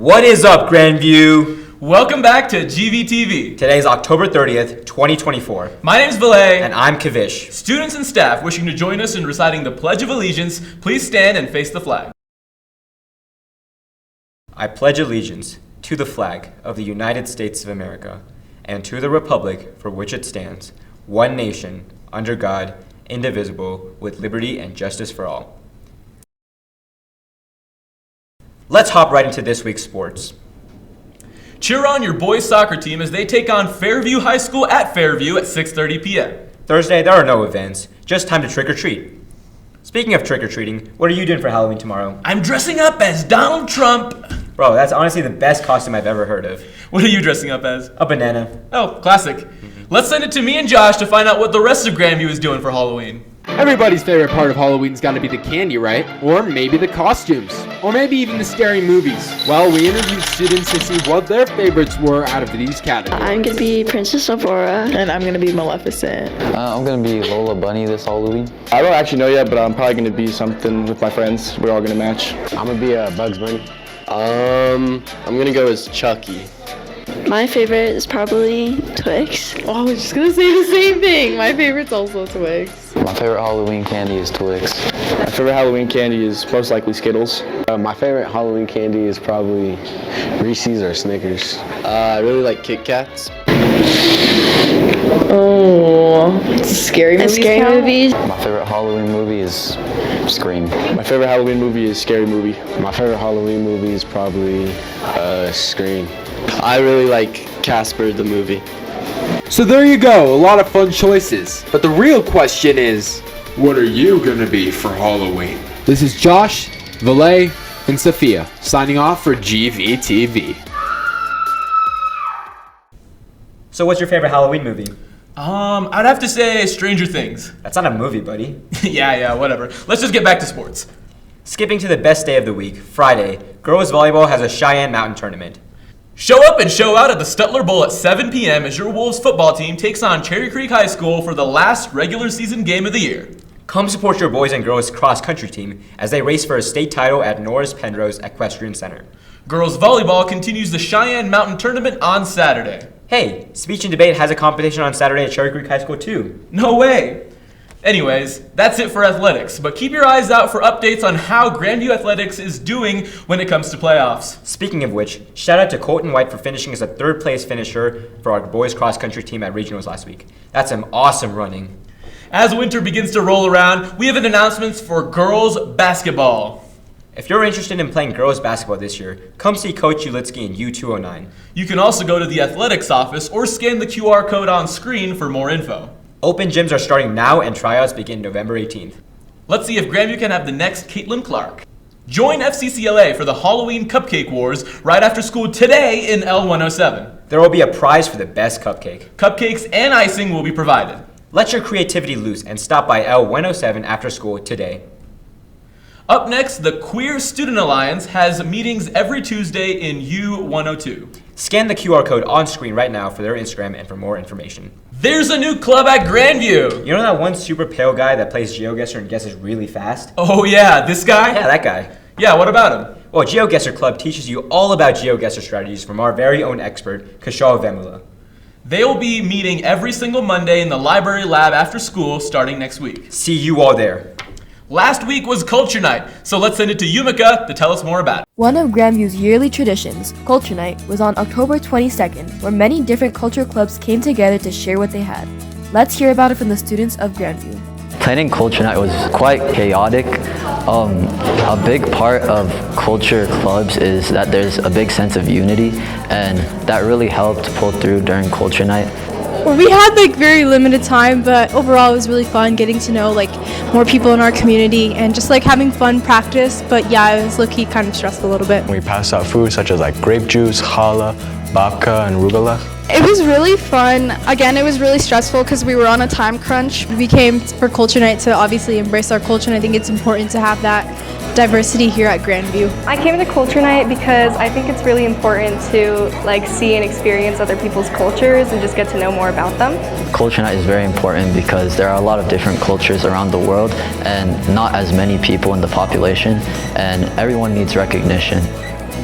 What is up, Grandview? Welcome back to GVTV. Today is October 30th, 2024. My name is Valet. And I'm Kavish. Students and staff wishing to join us in reciting the Pledge of Allegiance, please stand and face the flag. I pledge allegiance to the flag of the United States of America and to the republic for which it stands, one nation, under God, indivisible, with liberty and justice for all. Let's hop right into this week's sports. Cheer on your boys' soccer team as they take on Fairview High School at Fairview at 6:30 p.m. Thursday, there are no events, just time to trick or treat. Speaking of trick or treating, what are you doing for Halloween tomorrow? I'm dressing up as Donald Trump. Bro, that's honestly the best costume I've ever heard of. What are you dressing up as? A banana. Oh, classic. Let's send it to me and Josh to find out what the rest of Grandview is doing for Halloween. Everybody's favorite part of Halloween's gotta be the candy, right? Or maybe the costumes. Or maybe even the scary movies. Well, we interviewed students to see what their favorites were out of these categories. I'm gonna be Princess Aurora. And I'm gonna be Maleficent. I'm gonna be Lola Bunny this Halloween. I don't actually know yet, but I'm probably gonna be something with my friends. We're all gonna match. I'm gonna be Bugs Bunny. I'm gonna go as Chucky. My favorite is probably Twix. Oh, I was just gonna say the same thing. My favorite's also Twix. My favorite Halloween candy is Twix. My favorite Halloween candy is most likely Skittles. My favorite Halloween candy is probably Reese's or Snickers. I really like Kit Kats. Oh, scary movies. Scary movies. My favorite Halloween movie is Scream. My favorite Halloween movie is Scary Movie. My favorite Halloween movie is probably Scream. I really like Casper the movie. So there you go, a lot of fun choices. But the real question is, what are you gonna be for Halloween? This is Josh, Valet, and Sophia signing off for GVTV. So what's your favorite Halloween movie? I'd have to say Stranger Things. That's not a movie, buddy. Yeah, whatever. Let's just get back to sports. Skipping to the best day of the week, Friday, girls volleyball has a Cheyenne Mountain tournament. Show up and show out at the Stutler Bowl at 7 p.m. as your Wolves football team takes on Cherry Creek High School for the last regular season game of the year. Come support your boys and girls cross-country team as they race for a state title at Norris Penrose Equestrian Center. Girls volleyball continues the Cheyenne Mountain Tournament on Saturday. Hey, speech and debate has a competition on Saturday at Cherry Creek High School too. No way! Anyways, that's it for athletics, but keep your eyes out for updates on how Grandview Athletics is doing when it comes to playoffs. Speaking of which, shout out to Colton White for finishing as a third place finisher for our boys cross-country team at regionals last week. That's some awesome running. As winter begins to roll around, we have an announcement for girls basketball. If you're interested in playing girls basketball this year, come see Coach Ulitsky in U209. You can also go to the athletics office or scan the QR code on screen for more info. Open gyms are starting now and tryouts begin November 18th. Let's see if Grandview can have the next Caitlin Clark. Join FCCLA for the Halloween Cupcake Wars right after school today in L107. There will be a prize for the best cupcake. Cupcakes and icing will be provided. Let your creativity loose and stop by L107 after school today. Up next, the Queer Student Alliance has meetings every Tuesday in U102. Scan the QR code on screen right now for their Instagram and for more information. There's a new club at Grandview! You know that one super pale guy that plays GeoGuessr and guesses really fast? Oh yeah, this guy? Yeah, that guy. Yeah, what about him? Well, GeoGuessr Club teaches you all about GeoGuessr strategies from our very own expert, Kishal Vemula. They will be meeting every single Monday in the library lab after school starting next week. See you all there. Last week was Culture Night, so let's send it to Yumika to tell us more about it. One of Grandview's yearly traditions, Culture Night, was on October 22nd, where many different culture clubs came together to share what they had. Let's hear about it from the students of Grandview. Planning Culture Night was quite chaotic. A big part of culture clubs is that there's a big sense of unity, and that really helped pull through during Culture Night. Well, we had very limited time, but overall it was really fun getting to know more people in our community and just having fun practice. But yeah, it was low-key kind of stressful a little bit. We passed out food such as grape juice, challah, babka, and rubella. It was really fun. Again, it was really stressful because we were on a time crunch. We came for Culture Night to obviously embrace our culture, and I think it's important to have that diversity here at Grandview. I came to Culture Night because I think it's really important to see and experience other people's cultures and just get to know more about them. Culture Night is very important because there are a lot of different cultures around the world and not as many people in the population, and everyone needs recognition.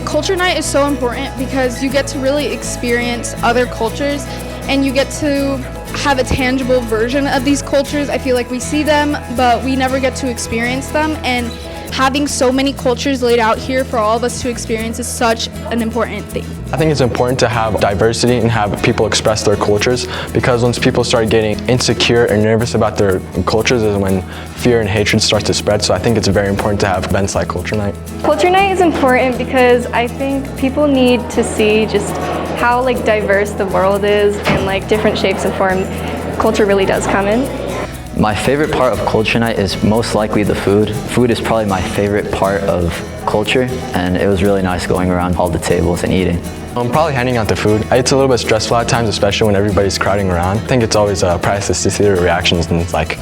Culture night is so important because you get to really experience other cultures and you get to have a tangible version of these cultures. I feel like we see them, but we never get to experience them, and having so many cultures laid out here for all of us to experience is such an important thing. I think it's important to have diversity and have people express their cultures, because once people start getting insecure and nervous about their cultures is when fear and hatred starts to spread. So I think it's very important to have events like Culture Night. Culture Night is important because I think people need to see just how like diverse the world is and like different shapes and forms culture really does come in. My favorite part of Culture Night is most likely the food. Food is probably my favorite part of culture, and it was really nice going around all the tables and eating. I'm probably handing out the food. It's a little bit stressful at times, especially when everybody's crowding around. I think it's always priceless to see their reactions, and it's like,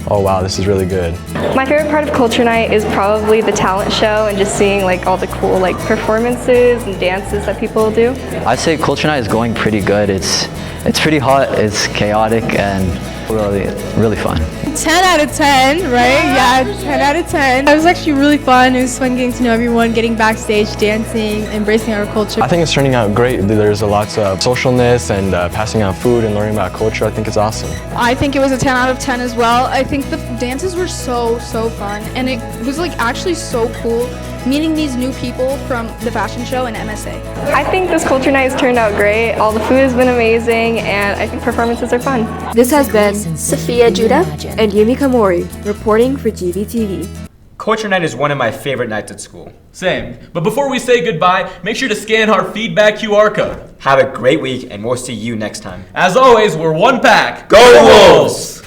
oh wow, this is really good. My favorite part of Culture Night is probably the talent show and just seeing like all the cool like performances and dances that people do. I'd say Culture Night is going pretty good. It's pretty hot, it's chaotic, and really fun. 10 out of 10, right? Yeah, 10 out of 10. It was actually really fun. It was fun getting to know everyone, getting backstage, dancing, embracing our culture. I think it's turning out great. There's lots of socialness and passing out food and learning about culture. I think it's awesome. I think it was a 10 out of 10 as well. I think the dances were so fun, and it was like actually so cool meeting these new people from the fashion show and MSA. I think this Culture Night has turned out great. All the food has been amazing, and I think performances are fun. This has been Sophia Judah and Yumi Kamori reporting for GVTV. Culture Night is one of my favorite nights at school. Same. But before we say goodbye, make sure to scan our feedback QR code. Have a great week, and we'll see you next time. As always, we're one pack. Go Wolves!